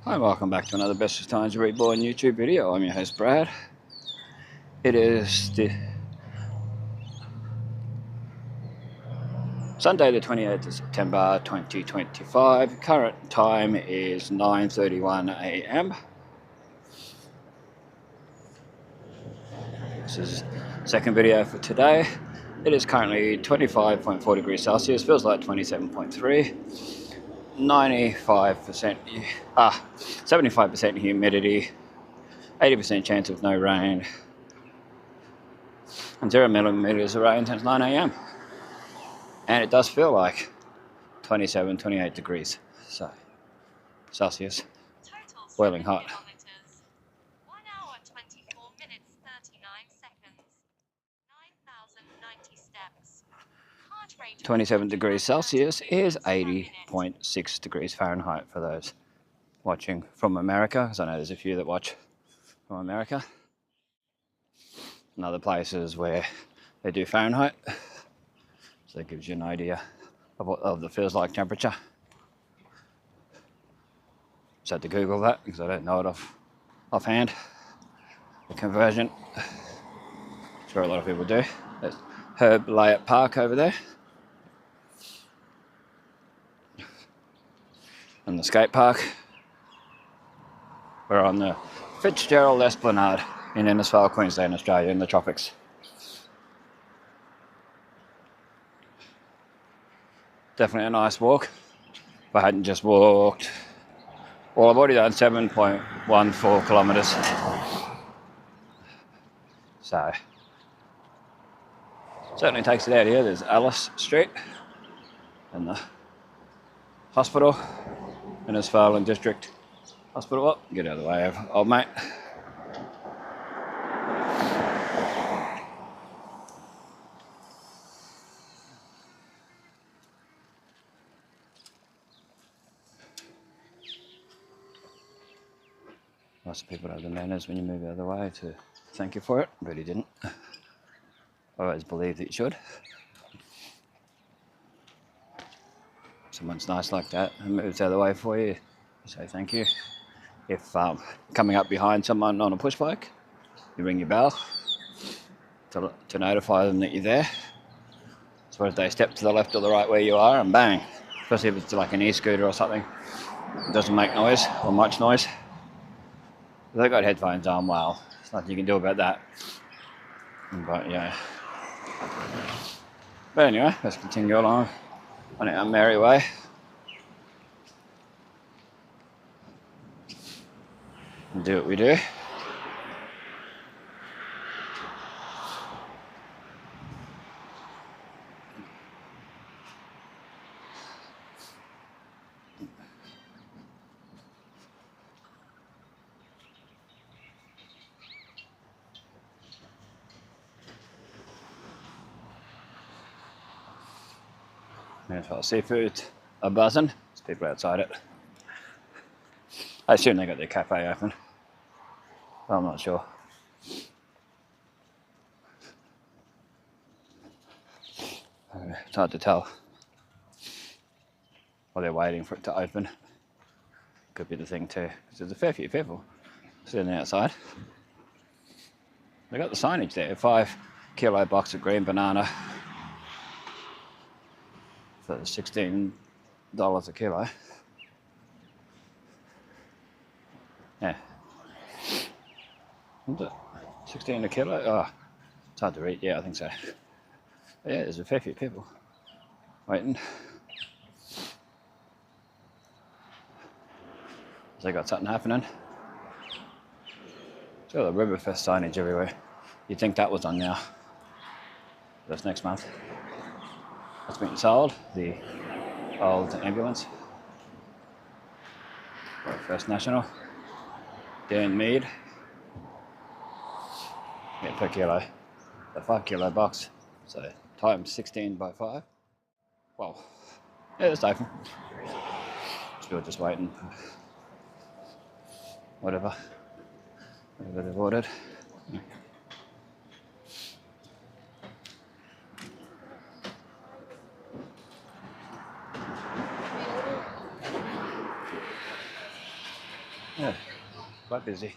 Hi, welcome back to another Bestestimes Reborn YouTube video. I'm your host Brad. It is the Sunday the 28th of September 2025. Current time is 9:31 a.m. This is the second video for today. It is currently 25.4 degrees Celsius, feels like 27.3. 95%, 75% humidity, 80% chance of no rain, and 0 millimeters of rain since 9 a.m. And it does feel like 27, 28 degrees Celsius, boiling hot. 1 hour 24 minutes 39 seconds, 9,090 steps. Heart rate 27 degrees Celsius is 80.6 degrees Fahrenheit for those watching from America, because I know there's a few that watch from America and other places where they do Fahrenheit, so that gives you an idea of the feels like temperature. Just had to Google that because I don't know it offhand. The conversion, sure a lot of people do. There's Herb Layett Park over there, and the skate park. We're on the Fitzgerald Esplanade in Innisfail, Queensland, Australia, in the tropics. Definitely a nice walk. If I hadn't just walked, well, I've already done 7.14 kilometres. So, certainly takes it out here. There's Alice Street and the hospital, Innisfail and District Hospital. Oh, get out of the way, old mate. Lots of people have the manners when you move out of the way to thank you for it, but he didn't. I always believe that you should. Someone's nice like that and moves out of the way for you, you say thank you. If coming up behind someone on a push bike, you ring your bell to notify them that you're there. So if they step to the left or the right where you are, and bang, especially if it's like an e-scooter or something, it doesn't make noise or much noise. If they've got headphones on, well, there's nothing you can do about that. But yeah. But anyway, let's continue along on our merry way. And do what we do. Innisfail seafood are buzzing. There's people outside it. I assume they got their cafe open. But I'm not sure. It's hard to tell. While they're waiting for it to open. Could be the thing too. Because there's a fair few people sitting outside. They got the signage there. 5 kilo box of green banana for $16 a kilo. Yeah. Isn't it? 16 a kilo? Oh, it's hard to read. Yeah, I think so. But yeah, there's a fair few people waiting. They got something happening. So the Riverfest signage everywhere. You'd think that was on now. That's next month. That's been sold. The old ambulance. First National. Dan Mead. Yeah, per kilo. The 5 kilo box. So times 16 by 5. Well, yeah, it's open. Still just waiting for whatever they've ordered. Yeah. Yeah, quite busy.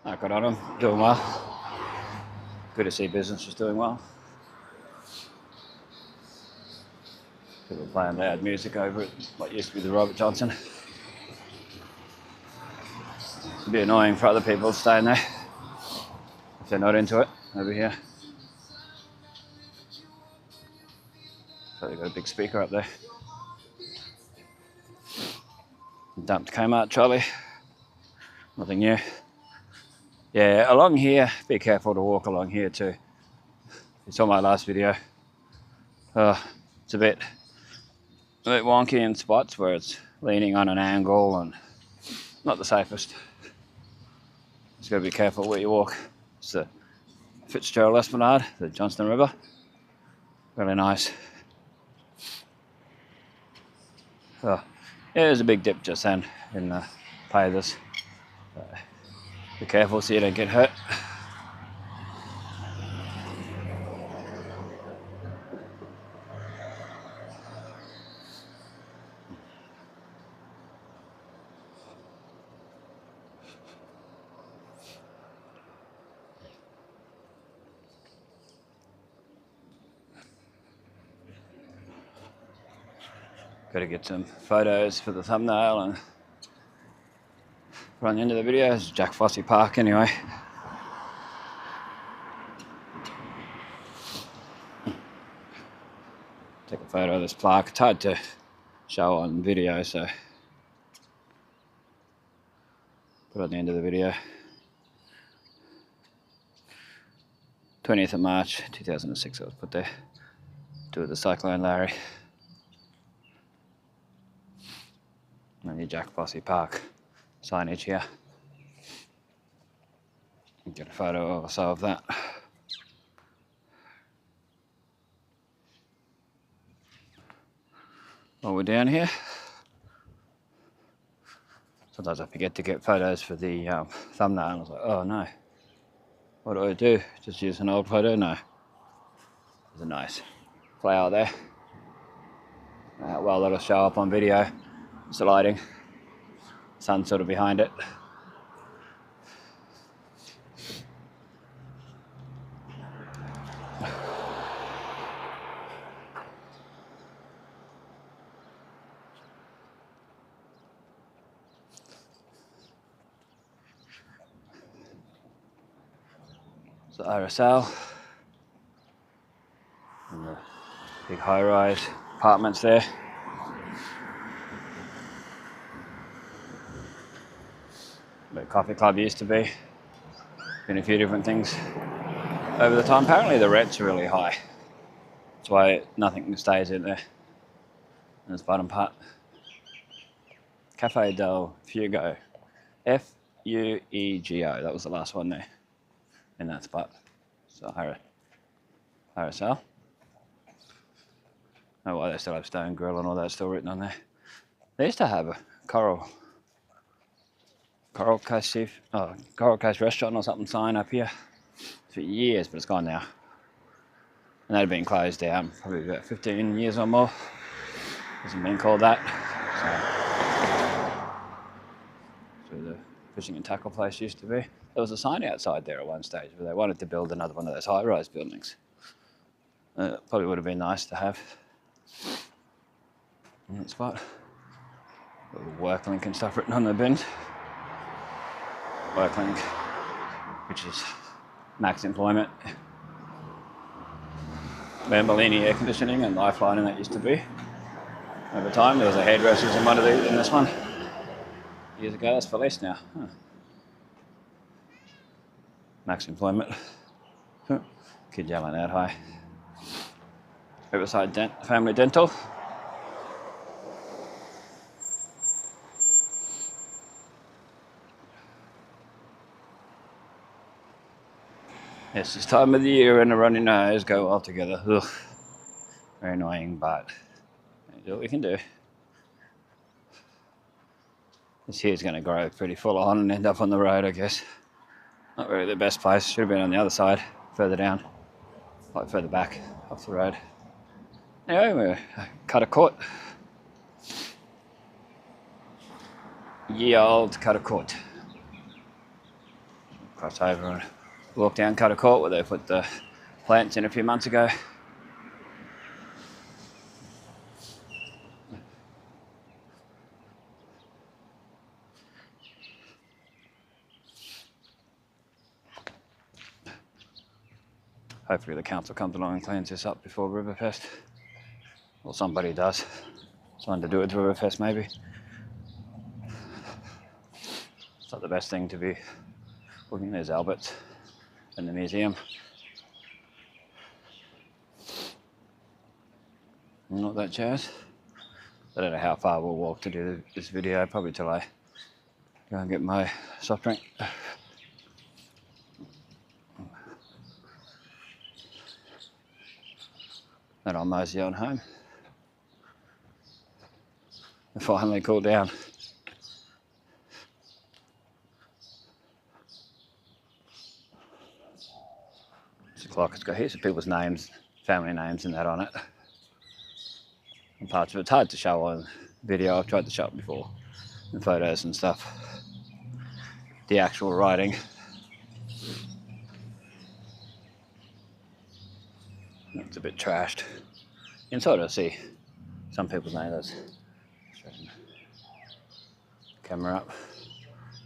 I got on them, doing well. Good to see businesses doing well. People playing loud music over it, what used to be the Robert Johnson. It'd be annoying for other people staying there if they're not into it over here. So they've got a big speaker up there. Dumped Kmart trolley. Nothing new. Yeah, along here, be careful to walk along here too. You saw my last video. It's a bit wonky in spots where it's leaning on an angle and not the safest. Just gotta be careful where you walk. It's the Fitzgerald Esplanade, the Johnston River. Really nice. Yeah, there's a big dip just then in the pavers. Be careful so you don't get hurt. Got to get some photos for the thumbnail and run into the video. It's Jack Fossey Park anyway. Take a photo of this plaque. It's hard to show on video, so put it on the end of the video. 20th of March 2006 I was put there. Do the Cyclone Larry. And your Jack Fossey Park signage here. Get a photo also of that. While we're down here, sometimes I forget to get photos for the thumbnail. I was like, oh no, what do I do? Just use an old photo? No. There's a nice flower there. Well, that'll show up on video. It's the lighting. Sun's sort of behind it. The RSL and the big high-rise apartments there. Where Coffee Club used to be. Been a few different things over the time. Apparently the rent's really high. That's why nothing stays in there. In this bottom part. Cafe del Fuego. F-U-E-G-O. That was the last one there. In that spot. So RSL. Oh, why they still have Stone Grill and all that still written on there. They used to have a Coral Coast Restaurant or something sign up here for years, but it's gone now. And that had been closed down probably about 15 years or more. Hasn't been called that. So the fishing and tackle place used to be. There was a sign outside there at one stage where they wanted to build another one of those high-rise buildings. Probably would have been nice to have in that spot. Little work link and stuff written on the bins. Work link, which is max employment. Bambolini air conditioning and Lifeline, and that used to be. Over time, there was a hairdresser's in one of these in this one. Years ago, that's for lease now. Huh. Max employment. Kid yelling out high. Riverside Family Dental. Yes, this time of the year and a runny nose go well together. Ugh. Very annoying, but do what we can do. This here's going to grow pretty full on and end up on the road, I guess. Not really the best place. Should have been on the other side, further down, like further back off the road. Anyway, we cut a court. ye old Cutter Court. Cross over and walk down Cutter Court where they put the plants in a few months ago. Hopefully the council comes along and cleans this up before Riverfest. Or somebody does. Something to do with Riverfest maybe. It's not the best thing to be looking. There's Albert's and the museum. Not that jazz. I don't know how far we'll walk to do this video, probably till I go and get my soft drink. Then I'll mosey on home. And finally cool down. It's a clock, it's got heaps of people's names, family names and that on it. And parts of it's hard to show on video, I've tried to show it before, in photos and stuff. The actual writing. It's a bit trashed. You can sort of see some people's names. Straighten the camera up.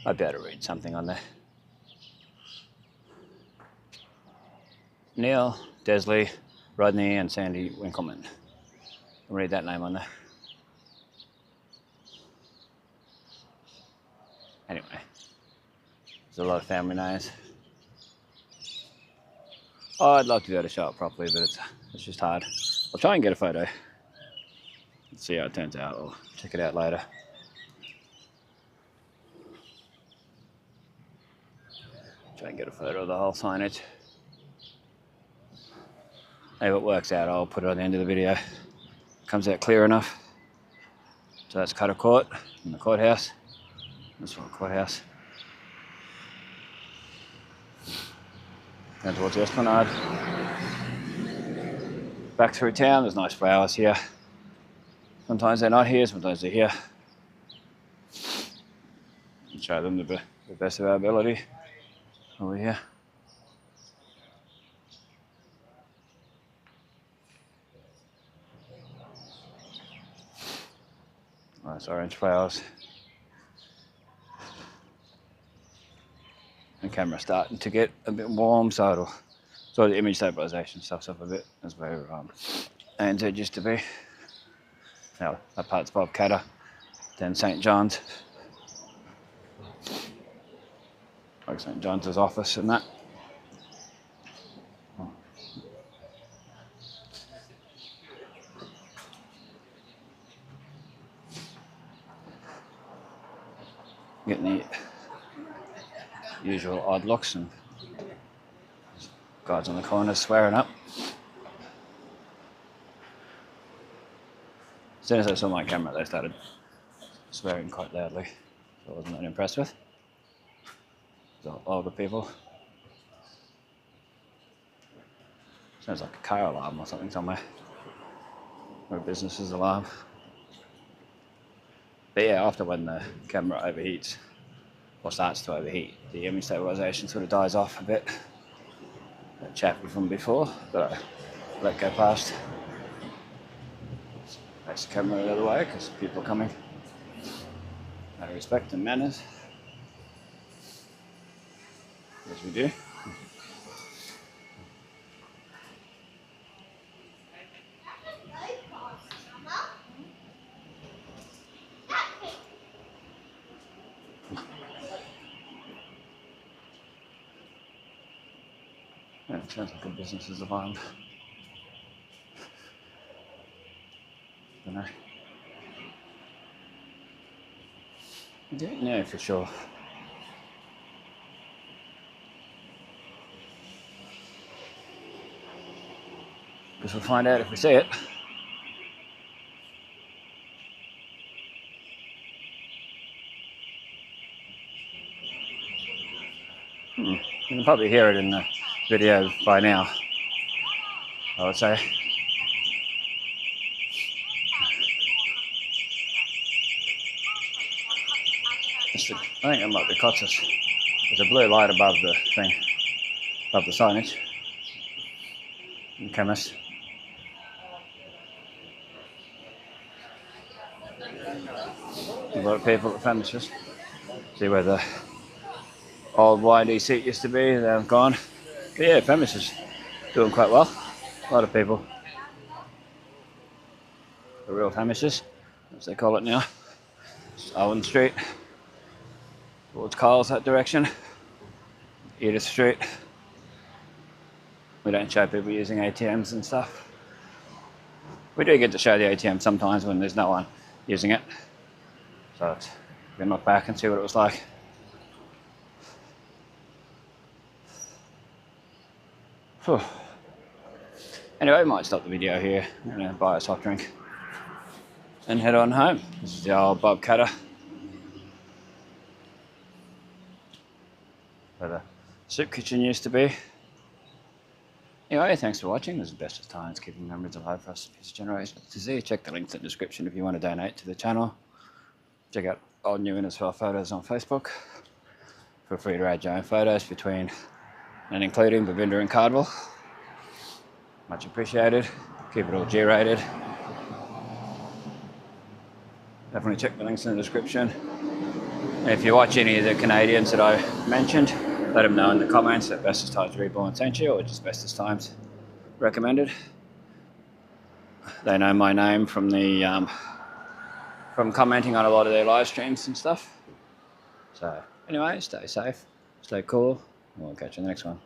I'd be able to read something on there. Neil, Desley, Rodney and Sandy Winkleman. I'll read that name on there. Anyway, there's a lot of family names. Oh, I'd love to be able to show it properly, but it's just hard. I'll try and get a photo. Let's see how it turns out. I'll check it out later. Try and get a photo of the whole signage. If it works out, I'll put it on the end of the video. Comes out clear enough. So that's Cutter Court and the courthouse. This one, courthouse. Down towards the Esplanade. Back through town, there's nice flowers here. Sometimes they're not here, sometimes they're here. Show them the best of our ability over here. Nice orange flowers. The camera's starting to get a bit warm, so it'll sort of image stabilization stuff's up a bit. That's where ANZ used to be. Now that part's Bob Catter, then St John's. Like St John's' office and that. Getting the usual odd looks and guys on the corners swearing up. As soon as I saw my camera, they started swearing quite loudly. So I wasn't that impressed with. The older people. Sounds like a car alarm or something somewhere. Or a business's alarm. But yeah, after when the camera overheats, or starts to overheat, the image stabilization sort of dies off a bit. That chappy from before, that I let go past. Face the camera the other way because people are coming. Out of respect and manners. As we do. Yeah, it sounds like a business is alarmed. Don't know. I don't know for sure. Guess we'll find out if we see it. You can probably hear it in the video by now, I would say. I think it might be Cots's. There's a blue light above the thing, above the signage. Chemist. A lot of people at Finnished. See where the old windy seat used to be, they've gone. But yeah, Finnished is doing quite well. A lot of people. The real Finnished, as they call it now. It's Owen Street. Towards Kyle's that direction. Edith Street. We don't show people using ATMs and stuff. We do get to show the ATM sometimes when there's no one using it. So we can look back and see what it was like. Whew. Anyway, I might stop the video here and buy a soft drink and head on home. This is the old Bob Cutter. Where the soup kitchen used to be. Anyway, thanks for watching. This is Bestestimes, keeping memories alive for us future generations to see. Check the links in the description if you want to donate to the channel. Check out old new Innisfail photos on Facebook. Feel free to add your own photos between and including Babinda and Cardwell. Much appreciated. Keep it all G-rated. Definitely check the links in the description. And if you watch any of the Canadians that I mentioned, let them know in the comments that Bestestimes Reborn sent you, or just Bestestimes recommended. They know my name from the from commenting on a lot of their live streams and stuff. So anyway, stay safe, stay cool, and we'll catch you in the next one.